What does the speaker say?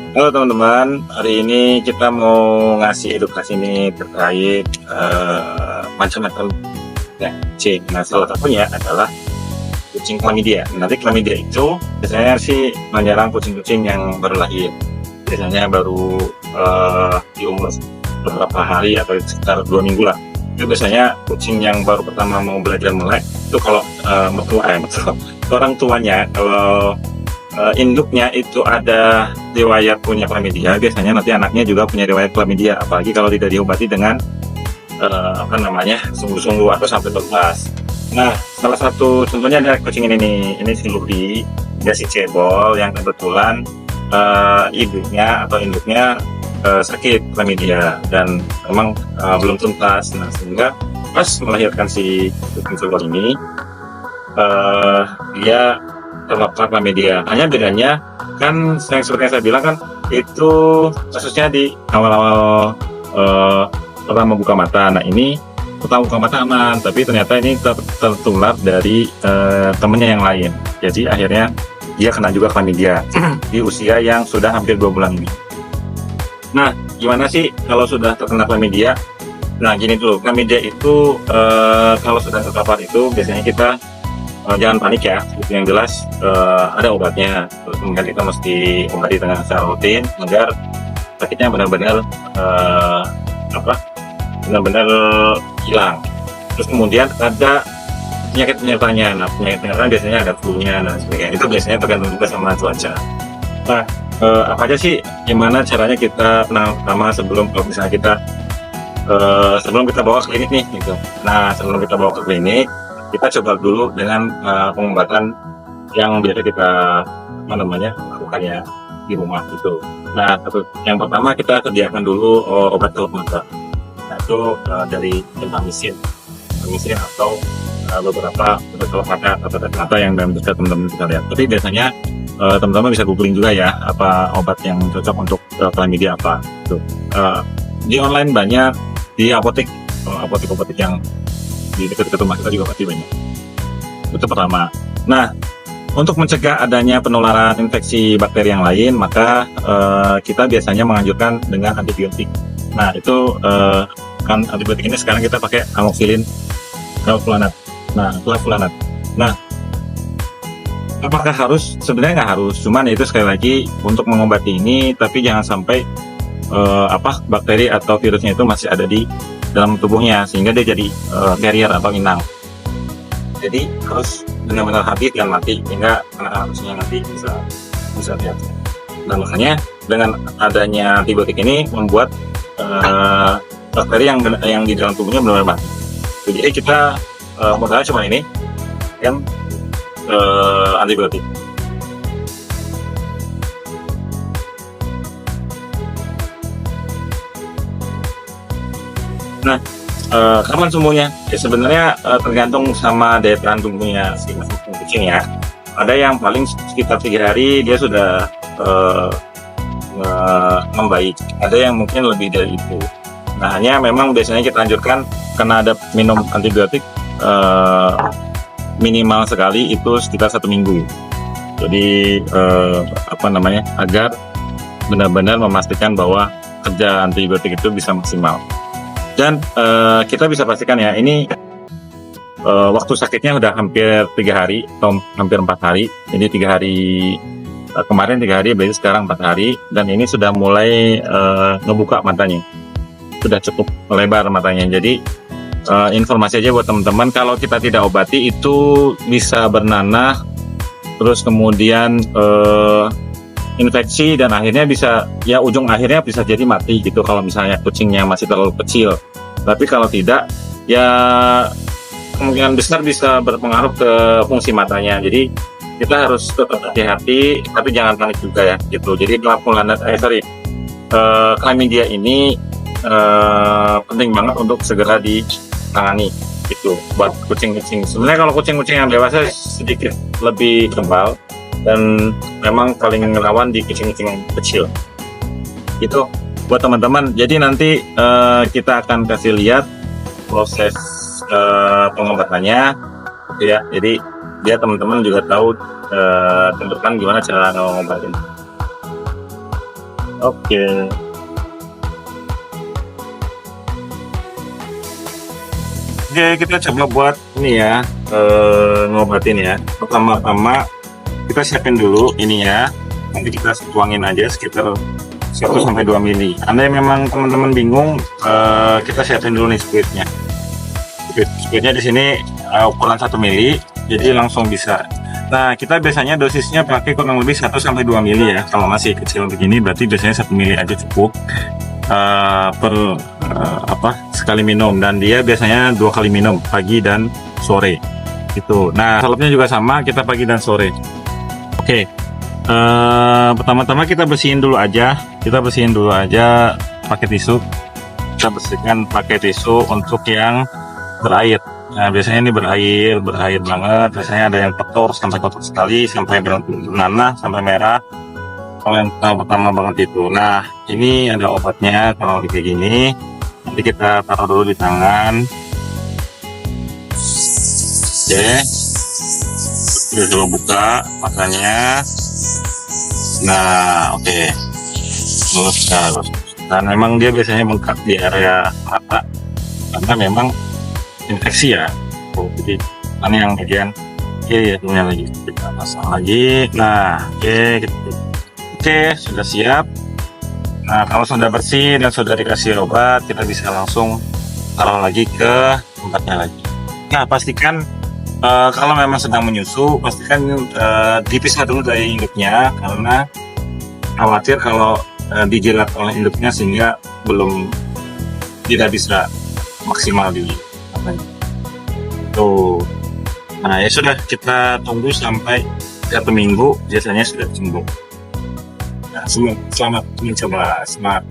Halo teman-teman, hari ini kita mau ngasih edukasi nih terkait macam-macam ya, kucing. Nah, salah satunya adalah kucing chlamydia. Nanti chlamydia itu biasanya sih menyerang kucing-kucing yang baru lahir. Biasanya baru di umur beberapa hari atau sekitar 2 minggu lah. Itu biasanya kucing yang baru pertama mau belajar melek itu kalau orang tuanya kalau induknya itu ada riwayat punya chlamydia, biasanya nanti anaknya juga punya riwayat chlamydia, apalagi kalau tidak diobati dengan sungguh-sungguh atau sampai tuntas. Nah, salah satu contohnya ada kucing ini nih, ini si Luffy, dia si cebol yang kebetulan ibunya atau induknya sakit chlamydia dan memang belum tuntas. Nah, sehingga pas melahirkan si kucing cebol ini dia terpapar chlamydia. Hanya bedanya kan seperti yang saya bilang kan itu kasusnya di awal-awal pertama buka mata. Nah, ini pertama buka mata aman, tapi ternyata ini tertular dari temennya yang lain. Jadi akhirnya dia kena juga chlamydia di usia yang sudah hampir 2 bulan ini. Nah, gimana sih kalau sudah terkena chlamydia? Nah, gini dulu, chlamydia itu kalau sudah terpapar itu biasanya kita jangan panik ya. Yang jelas ada obatnya. Terus kemudian kita mesti obati dengan secara rutin agar sakitnya benar-benar benar-benar hilang. Terus kemudian ada penyakit penyertanya. Nah, penyakit penyertanya biasanya ada flu-nya dan sebagainya. Itu biasanya tergantung juga sama cuaca. Nah, apa aja sih gimana caranya kita penanganan pertama sebelum kalau misalnya kita sebelum kita bawa ke klinik nih gitu. Nah, sebelum kita bawa ke klinik, kita coba dulu dengan pengobatan yang biasa kita lakukan ya di rumah gitu. Nah, yang pertama kita sediakan dulu obat teluk mata. Nah, itu dari gentamicin atau beberapa obat teluk mata atau tetes mata yang dalam bisa teman-teman bisa lihat. Tapi biasanya teman-teman bisa googling juga ya apa obat yang cocok untuk chlamydia apa. Gitu. Di online banyak, di apotek yang di dekat-dekat rumah kita juga pasti banyak. Itu pertama. Nah, untuk mencegah adanya penularan infeksi bakteri yang lain, maka kita biasanya menganjurkan dengan antibiotik. Nah, itu kan antibiotik ini sekarang kita pakai amoxicillin, clavulanat. Nah, apakah harus? Sebenarnya nggak harus. Cuman itu sekali lagi untuk mengobati ini, tapi jangan sampai bakteri atau virusnya itu masih ada di dalam tubuhnya sehingga dia jadi carrier atau inang. Jadi harus benar-benar habis dan mati sehingga anak harusnya nanti bisa lihat. Nah, makanya dengan adanya antibiotik ini membuat bakteri yang di dalam tubuhnya benar-benar mati. Jadi kita modalnya cuma ini kan antibiotik. Nah, kapan sembuhnya? Ya sebenarnya tergantung sama daya tahan tubuhnya si kucing ya. Ada yang paling sekitar 3 hari dia sudah membaik. Ada yang mungkin lebih dari itu. Nah, hanya memang biasanya kita anjurkan karena ada minum antibiotik minimal sekali itu sekitar 1 minggu. Jadi agar benar-benar memastikan bahwa kerja antibiotik itu bisa maksimal. Dan kita bisa pastikan ya, ini waktu sakitnya udah hampir 3 hari atau hampir 4 hari. Ini 3 hari kemarin 3 hari, berarti sekarang 4 hari. Dan ini sudah mulai ngebuka matanya, sudah cukup lebar matanya. Jadi informasi aja buat teman-teman, kalau kita tidak obati itu bisa bernanah, terus kemudian infeksi dan akhirnya ujung akhirnya bisa jadi mati gitu kalau misalnya kucingnya masih terlalu kecil. Tapi kalau tidak ya kemungkinan besar bisa berpengaruh ke fungsi matanya. Jadi kita harus tetap hati-hati tapi jangan panik juga ya gitu. Jadi chlamydia ini penting banget untuk segera ditangani gitu buat kucing-kucing. Sebenarnya kalau kucing-kucing yang dewasa sedikit lebih kebal dan memang paling rawan di kucing-kucing kecil. Itu buat teman-teman. Jadi nanti kita akan kasih lihat proses pengobatannya, ya. Jadi biar teman-teman juga tahu tentukan gimana cara ngobatin. Oke. Oke, kita coba buat ini ya, ngobatin ya. Pertama-tama kita siapin dulu ini ya. Nanti kita tuangin aja sekitar 1 sampai 2 mili. Anda yang memang teman-teman bingung, kita siapin dulu nih squidnya. Squidnya di sini ukuran 1 mili, jadi langsung bisa. Nah, kita biasanya dosisnya pakai kurang lebih 1 sampai 2 mili ya. Kalau masih kecil begini berarti biasanya 1 mili aja cukup per sekali minum, dan dia biasanya 2 kali minum, pagi dan sore gitu. Nah, salepnya juga sama, kita pagi dan sore. Oke. Pertama-tama kita bersihin dulu aja pakai tisu. Kita bersihkan pakai tisu untuk yang berair. Nah, biasanya ini berair banget. Biasanya ada yang kotor sekali, sampai nanah, sampai merah. Kalau yang pertama banget itu. Nah, ini ada obatnya kalau kayak gini. Nanti kita taruh dulu di tangan. Oke. Kita coba buka matanya. Nah, oke. Terus. Dan memang dia biasanya bengkak di area mata karena memang infeksi ya. Jadi ini yang bagian punya lagi kita pasang lagi. Nah, oke, sudah siap. Nah, kalau sudah bersih dan sudah dikasih obat, kita bisa langsung taruh lagi ke tempatnya lagi. Nah, pastikan kalau memang sedang menyusu, pastikan dipisah dulu dari induknya, karena khawatir kalau dijilat oleh induknya sehingga tidak bisa maksimal di tuh. Nah, ya sudah, kita tunggu sampai 1 minggu, biasanya sudah sembuh. Nah, selamat mencoba, semangat.